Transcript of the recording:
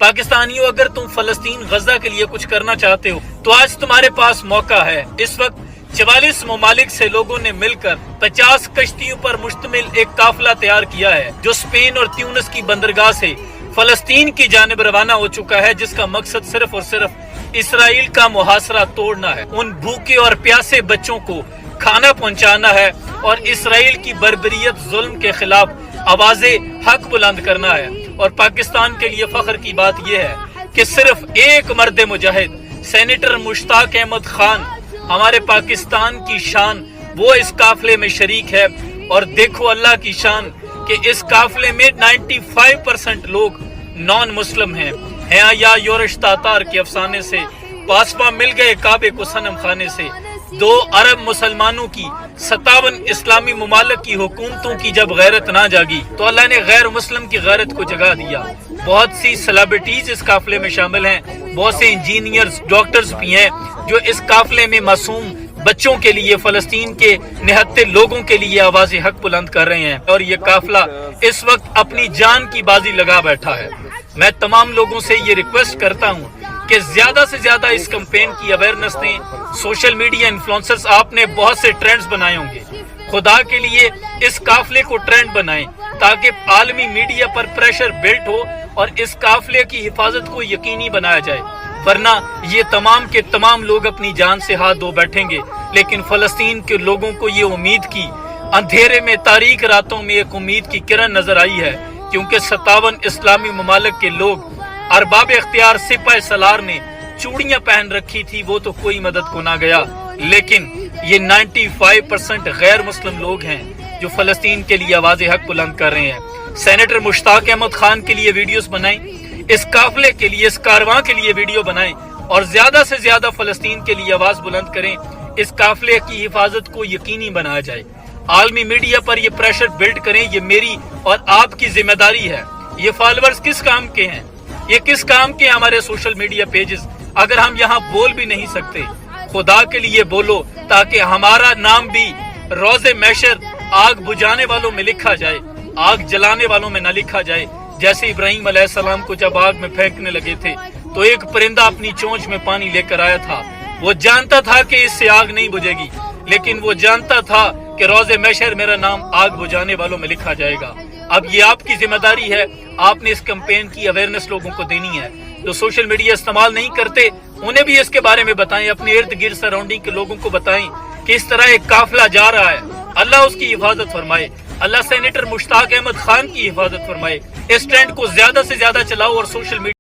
پاکستانیوں، اگر تم فلسطین غزہ کے لیے کچھ کرنا چاہتے ہو تو آج تمہارے پاس موقع ہے۔ اس وقت 44 ممالک سے لوگوں نے مل کر 50 کشتیوں پر مشتمل ایک قافلہ تیار کیا ہے جو اسپین اور تیونس کی بندرگاہ سے فلسطین کی جانب روانہ ہو چکا ہے، جس کا مقصد صرف اور صرف اسرائیل کا محاصرہ توڑنا ہے، ان بھوکے اور پیاسے بچوں کو کھانا پہنچانا ہے اور اسرائیل کی بربریت ظلم کے خلاف آواز حق بلند کرنا ہے۔ اور پاکستان کے لیے فخر کی بات یہ ہے کہ صرف ایک مرد مجاہد سینیٹر مشتاق احمد خان، ہمارے پاکستان کی شان، وہ اس قافلے میں شریک ہے۔ اور دیکھو اللہ کی شان کہ اس قافلے میں 95% لوگ نان مسلم ہیں یا یورش تاتار کے افسانے سے پاسپا مل گئے کعبے کو صنم خانے سے۔ 2 ارب مسلمانوں کی 57 اسلامی ممالک کی حکومتوں کی جب غیرت نہ جاگی تو اللہ نے غیر مسلم کی غیرت کو جگا دیا۔ بہت سی سیلیبریٹیز اس قافلے میں شامل ہیں، بہت سے انجینئرز، ڈاکٹرز بھی ہیں جو اس قافلے میں معصوم بچوں کے لیے، فلسطین کے نہتے لوگوں کے لیے آواز حق بلند کر رہے ہیں۔ اور یہ قافلہ اس وقت اپنی جان کی بازی لگا بیٹھا ہے۔ میں تمام لوگوں سے یہ ریکویسٹ کرتا ہوں کہ زیادہ سے زیادہ اس کمپین کی اویئرنس دیں۔ سوشل میڈیا انفلوئنسرز، آپ نے بہت سے ٹرینڈز بنائے ہوں گے، خدا کے لیے اس قافلے کو ٹرینڈ بنائیں تاکہ عالمی میڈیا پر پریشر بلٹ ہو اور اس قافلے کی حفاظت کو یقینی بنایا جائے، ورنہ یہ تمام کے تمام لوگ اپنی جان سے ہاتھ دھو بیٹھیں گے۔ لیکن فلسطین کے لوگوں کو یہ امید کی اندھیرے میں، تاریک راتوں میں ایک امید کی کرن نظر آئی ہے، کیونکہ 57 اسلامی ممالک کے لوگ، ارباب اختیار سپاہ سالار نے چوڑیاں پہن رکھی تھی، وہ تو کوئی مدد کو نہ گیا۔ لیکن یہ 95% غیر مسلم لوگ ہیں جو فلسطین کے لیے آواز حق بلند کر رہے ہیں۔ سینیٹر مشتاق احمد خان کے لیے ویڈیوز بنائیں، اس قافلے کے لیے، اس کارواں کے لیے ویڈیو بنائیں اور زیادہ سے زیادہ فلسطین کے لیے آواز بلند کریں۔ اس قافلے کی حفاظت کو یقینی بنایا جائے، عالمی میڈیا پر یہ پریشر بلڈ کریں۔ یہ میری اور آپ کی ذمہ داری ہے۔ یہ فالوورز کس کام کے ہیں؟ یہ کس کام کے ہمارے سوشل میڈیا پیجز؟ اگر ہم یہاں بول بھی نہیں سکتے، خدا کے لیے بولو تاکہ ہمارا نام بھی روز محشر آگ بجھانے والوں میں لکھا جائے، آگ جلانے والوں میں نہ لکھا جائے۔ جیسے ابراہیم علیہ السلام کو جب آگ میں پھینکنے لگے تھے تو ایک پرندہ اپنی چونچ میں پانی لے کر آیا تھا۔ وہ جانتا تھا کہ اس سے آگ نہیں بجھے گی، لیکن وہ جانتا تھا کہ روز محشر میرا نام آگ بجھانے والوں میں لکھا جائے گا۔ اب یہ آپ کی ذمہ داری ہے، آپ نے اس کمپین کی اویئرنس لوگوں کو دینی ہے۔ جو سوشل میڈیا استعمال نہیں کرتے انہیں بھی اس کے بارے میں بتائیں، اپنے ارد گرد سراؤنڈنگ کے لوگوں کو بتائیں کہ اس طرح ایک قافلہ جا رہا ہے۔ اللہ اس کی حفاظت فرمائے، اللہ سینیٹر مشتاق احمد خان کی حفاظت فرمائے۔ اس ٹرینڈ کو زیادہ سے زیادہ چلاؤ اور سوشل میڈیا